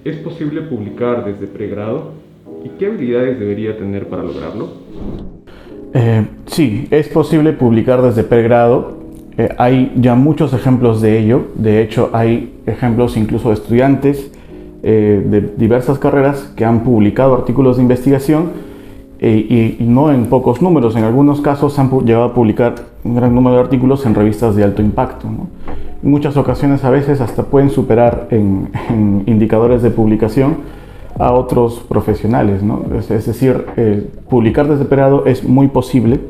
¿Es posible publicar desde pregrado? ¿Y qué habilidades debería tener para lograrlo? Sí, es posible publicar desde pregrado. Hay ya muchos ejemplos de ello. De hecho, hay ejemplos incluso de estudiantes de diversas carreras que han publicado artículos de investigación y no en pocos números. En algunos casos han llegado a publicar un gran número de artículos en revistas de alto impacto, ¿no? En muchas ocasiones a veces hasta pueden superar en indicadores de publicación a otros profesionales, ¿no? Es decir, publicar desde pregrado es muy posible,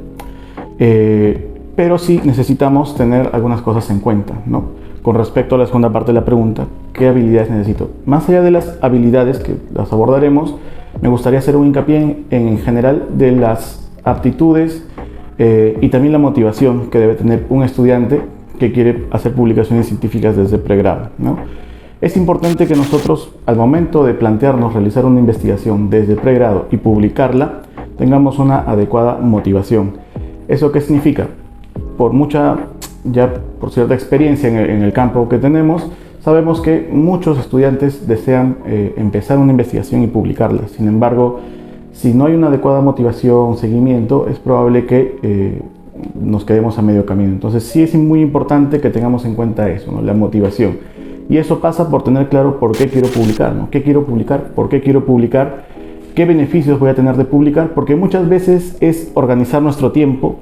pero sí necesitamos tener algunas cosas en cuenta, ¿no? Con respecto a la segunda parte de la pregunta, ¿qué habilidades necesito? Más allá de las habilidades que las abordaremos, me gustaría hacer un hincapié en general de las aptitudes y también la motivación que debe tener un estudiante que quiere hacer publicaciones científicas desde pregrado, ¿no? Es importante que nosotros, al momento de plantearnos realizar una investigación desde pregrado y publicarla, tengamos una adecuada motivación. ¿Eso qué significa? Por cierta experiencia en el campo que tenemos, sabemos que muchos estudiantes desean empezar una investigación y publicarla. Sin embargo, si no hay una adecuada motivación, seguimiento, es probable que nos quedemos a medio camino. Entonces sí es muy importante que tengamos en cuenta eso, ¿no? La motivación. Y eso pasa por tener claro por qué quiero publicar, ¿no? ¿Qué quiero publicar? ¿Por qué quiero publicar? ¿Qué beneficios voy a tener de publicar? Porque muchas veces es organizar nuestro tiempo,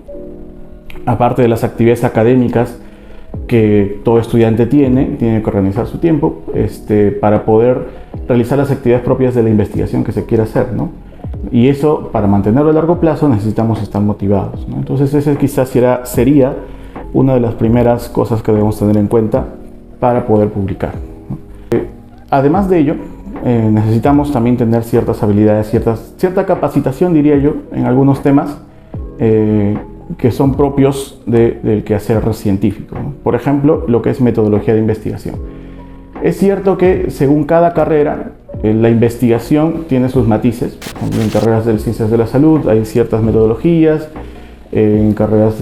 aparte de las actividades académicas que todo estudiante tiene que organizar su tiempo para poder realizar las actividades propias de la investigación que se quiera hacer, ¿no? Y eso, para mantenerlo a largo plazo, necesitamos estar motivados, ¿no? Entonces, esa quizás sería una de las primeras cosas que debemos tener en cuenta para poder publicar, ¿no? Además de ello, necesitamos también tener ciertas habilidades, cierta capacitación, diría yo, en algunos temas que son propios del quehacer científico, ¿no? Por ejemplo, lo que es metodología de investigación. Es cierto que según cada carrera, la investigación tiene sus matices. Por ejemplo, en carreras de ciencias de la salud hay ciertas metodologías, en carreras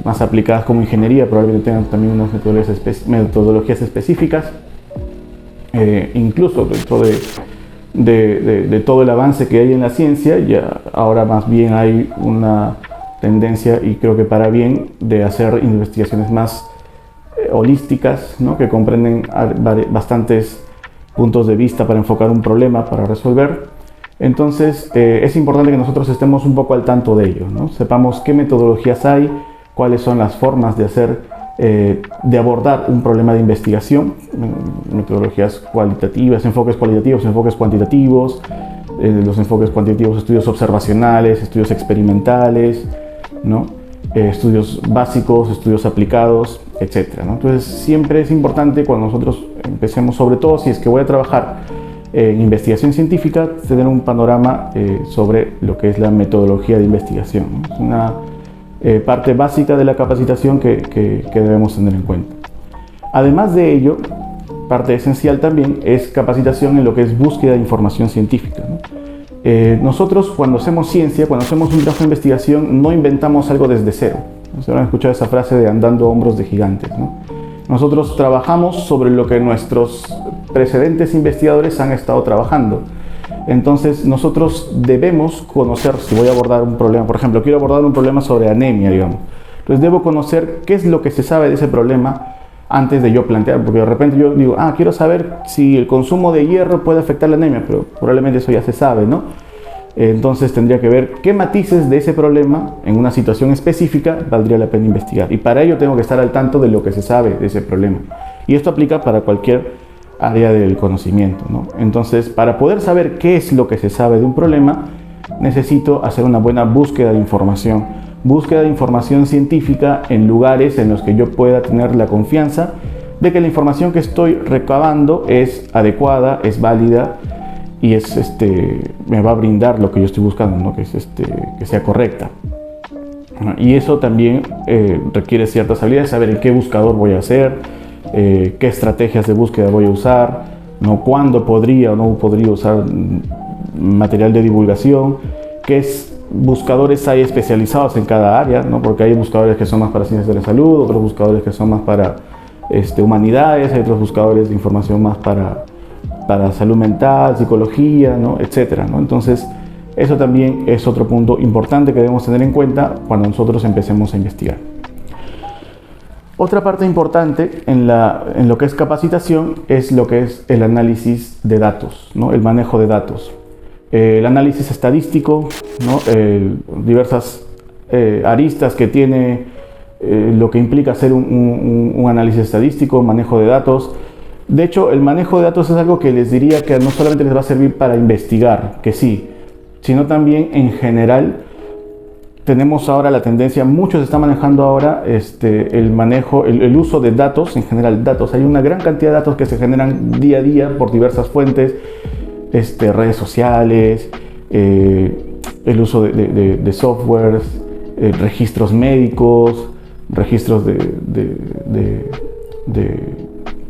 más aplicadas como ingeniería probablemente tengan también unas metodologías específicas. Incluso dentro de todo el avance que hay en la ciencia, ya ahora más bien hay una tendencia, y creo que para bien, de hacer investigaciones más holísticas, ¿no? Que comprenden bastantes puntos de vista para enfocar un problema, para resolver. Entonces es importante que nosotros estemos un poco al tanto de ello, ¿no? Sepamos qué metodologías hay, cuáles son las formas de abordar un problema de investigación, metodologías cualitativas, enfoques cualitativos, enfoques cuantitativos, los enfoques cuantitativos, estudios observacionales, estudios experimentales, ¿no? Estudios básicos, estudios aplicados, etc., ¿no? Entonces siempre es importante cuando nosotros empecemos, sobre todo si es que voy a trabajar en investigación científica, tener un panorama sobre lo que es la metodología de investigación, ¿no? Es una parte básica de la capacitación que debemos tener en cuenta. Además de ello, parte esencial también es capacitación en lo que es búsqueda de información científica, ¿no? Nosotros cuando hacemos ciencia, cuando hacemos un trabajo de investigación, no inventamos algo desde cero. Ustedes habrán escuchado esa frase de andando a hombros de gigantes, ¿no? Nosotros trabajamos sobre lo que nuestros precedentes investigadores han estado trabajando. Entonces nosotros debemos conocer, si voy a abordar un problema, por ejemplo, quiero abordar un problema sobre anemia, digamos. Entonces debo conocer qué es lo que se sabe de ese problema antes de yo plantear, porque de repente yo digo, quiero saber si el consumo de hierro puede afectar la anemia, pero probablemente eso ya se sabe, ¿no? Entonces tendría que ver qué matices de ese problema en una situación específica valdría la pena investigar. Y para ello tengo que estar al tanto de lo que se sabe de ese problema. Y esto aplica para cualquier área del conocimiento, ¿no? Entonces, para poder saber qué es lo que se sabe de un problema, necesito hacer una buena búsqueda de información. Búsqueda de información científica en lugares en los que yo pueda tener la confianza de que la información que estoy recabando es adecuada, es válida y me va a brindar lo que yo estoy buscando, ¿no? Que sea correcta. Y eso también requiere ciertas habilidades, saber en qué buscador voy a hacer, qué estrategias de búsqueda voy a usar, ¿no? Cuándo podría o no podría usar material de divulgación, qué buscadores hay especializados en cada área, ¿no? Porque hay buscadores que son más para ciencias de la salud, otros buscadores que son más para humanidades, hay otros buscadores de información más para para salud mental, psicología, ¿no? Etcétera, ¿no? Entonces, eso también es otro punto importante que debemos tener en cuenta cuando nosotros empecemos a investigar. Otra parte importante en lo que es capacitación es lo que es el análisis de datos, ¿no? El manejo de datos. El análisis estadístico, ¿no? Diversas aristas que tiene lo que implica hacer un análisis estadístico, manejo de datos. De hecho, el manejo de datos es algo que les diría que no solamente les va a servir para investigar, que sí, sino también en general. Tenemos ahora la tendencia, muchos están manejando ahora el manejo, el uso de datos, en general datos. Hay una gran cantidad de datos que se generan día a día por diversas fuentes, redes sociales, el uso de softwares, registros médicos, registros de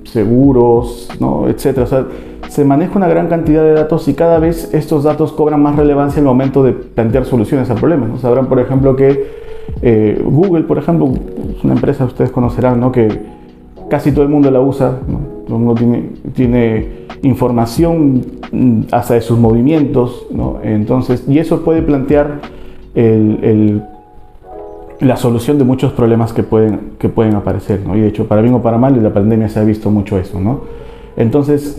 seguros, ¿no? Etcétera. O sea, se maneja una gran cantidad de datos y cada vez estos datos cobran más relevancia en el momento de plantear soluciones a problemas, ¿no? Sabrán, por ejemplo, que Google, por ejemplo, es una empresa, ustedes conocerán, ¿no? Que casi todo el mundo la usa, ¿no? Todo el mundo tiene información hasta de sus movimientos, ¿no? Entonces, y eso puede plantear la solución de muchos problemas que pueden aparecer, ¿no? Y de hecho, para bien o para mal, en la pandemia se ha visto mucho eso, ¿no? Entonces,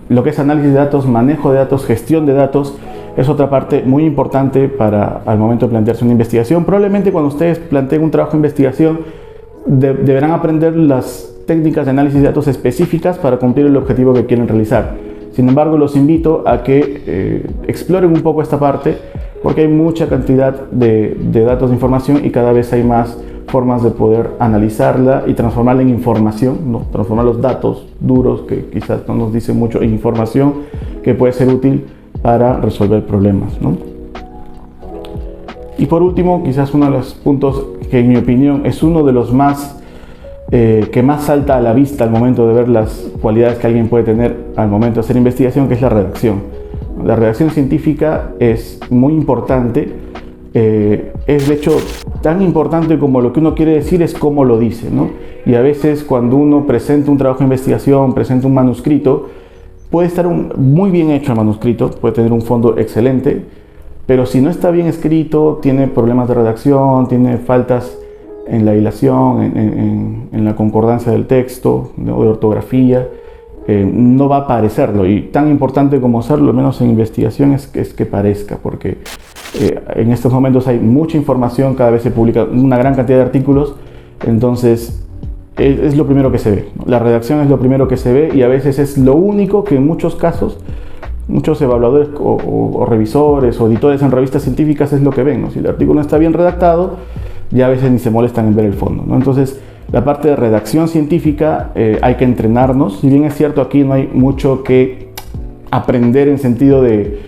lo que es análisis de datos, manejo de datos, gestión de datos, es otra parte muy importante para al momento de plantearse una investigación. Probablemente cuando ustedes planteen un trabajo de investigación, deberán aprender las técnicas de análisis de datos específicas para cumplir el objetivo que quieren realizar. Sin embargo, los invito a que exploren un poco esta parte, porque hay mucha cantidad de datos de información y cada vez hay más formas de poder analizarla y transformarla en información, ¿no? Transformar los datos duros que quizás no nos dicen mucho en información que puede ser útil para resolver problemas, ¿no? Y por último, quizás uno de los puntos que en mi opinión es uno de los más que más salta a la vista al momento de ver las cualidades que alguien puede tener al momento de hacer investigación, que es la redacción. La redacción científica es muy importante. Es de hecho tan importante como lo que uno quiere decir es cómo lo dice, ¿no? Y a veces cuando uno presenta un trabajo de investigación, presenta un manuscrito, puede estar muy bien hecho el manuscrito, puede tener un fondo excelente, pero si no está bien escrito, tiene problemas de redacción, tiene faltas en la hilación, en la concordancia del texto, ¿no? De ortografía, no va a parecerlo. Y tan importante como hacerlo, al menos en investigación, es que parezca, porque en estos momentos hay mucha información, cada vez se publica una gran cantidad de artículos, entonces es lo primero que se ve, ¿no? La redacción es lo primero que se ve y a veces es lo único que en muchos casos, muchos evaluadores o revisores o editores en revistas científicas es lo que ven, ¿no? Si el artículo no está bien redactado, ya a veces ni se molestan en ver el fondo, ¿no? Entonces, la parte de redacción científica hay que entrenarnos. Si bien es cierto, aquí no hay mucho que aprender en sentido de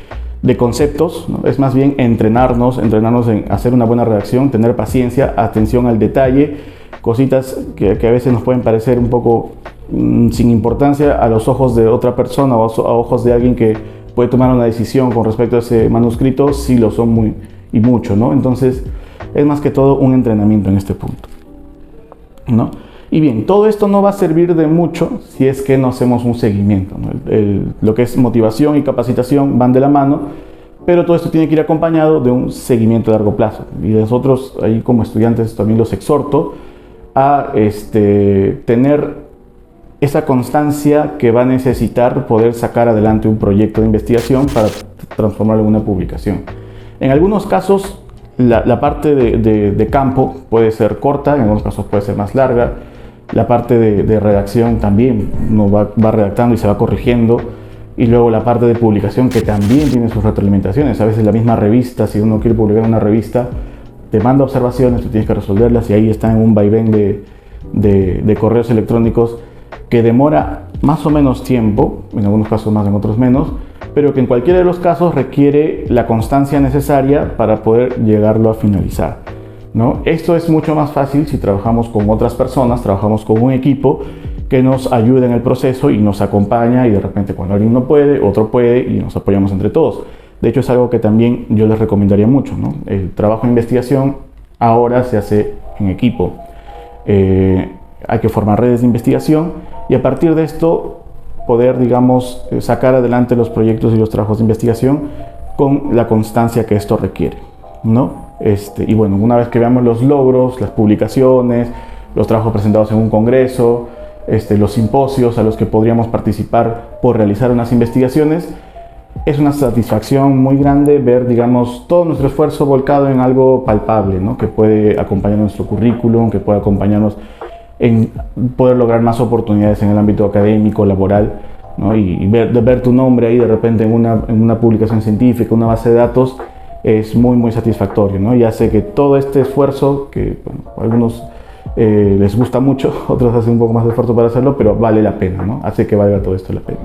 conceptos, ¿no? Es más bien entrenarnos en hacer una buena redacción, tener paciencia, atención al detalle, cositas que a veces nos pueden parecer un poco sin importancia a los ojos de otra persona o a ojos de alguien que puede tomar una decisión con respecto a ese manuscrito, sí lo son muy y mucho, ¿no? Entonces, es más que todo un entrenamiento en este punto, ¿no? Y bien, todo esto no va a servir de mucho si es que no hacemos un seguimiento, ¿no? Lo que es motivación y capacitación van de la mano, pero todo esto tiene que ir acompañado de un seguimiento a largo plazo. Y nosotros, ahí como estudiantes, también los exhorto a tener esa constancia que va a necesitar poder sacar adelante un proyecto de investigación para transformarlo en una publicación. En algunos casos, la parte de campo puede ser corta, en algunos casos puede ser más larga. La parte de redacción también uno va redactando y se va corrigiendo. Y luego la parte de publicación, que también tiene sus retroalimentaciones. A veces la misma revista, si uno quiere publicar una revista, te manda observaciones, tú tienes que resolverlas y ahí están en un vaivén de correos electrónicos que demora más o menos tiempo, en algunos casos más, en otros menos, pero que en cualquiera de los casos requiere la constancia necesaria para poder llegarlo a finalizar, ¿no? Esto es mucho más fácil si trabajamos con otras personas, trabajamos con un equipo que nos ayuda en el proceso y nos acompaña, y de repente cuando alguien no puede, otro puede y nos apoyamos entre todos. De hecho, es algo que también yo les recomendaría mucho, ¿no? El trabajo de investigación ahora se hace en equipo. Hay que formar redes de investigación y a partir de esto poder, digamos, sacar adelante los proyectos y los trabajos de investigación con la constancia que esto requiere, ¿no? Y bueno, una vez que veamos los logros, las publicaciones, los trabajos presentados en un congreso, los simposios a los que podríamos participar por realizar unas investigaciones, es una satisfacción muy grande ver, digamos, todo nuestro esfuerzo volcado en algo palpable, ¿no? Que puede acompañar nuestro currículum, que puede acompañarnos en poder lograr más oportunidades en el ámbito académico, laboral, ¿no? Y ver tu nombre ahí de repente en una publicación científica, una base de datos, es muy, muy satisfactorio, ¿no? Y hace que todo este esfuerzo, que bueno, a algunos les gusta mucho, otros hacen un poco más de esfuerzo para hacerlo, pero vale la pena, ¿no? Hace que valga todo esto la pena.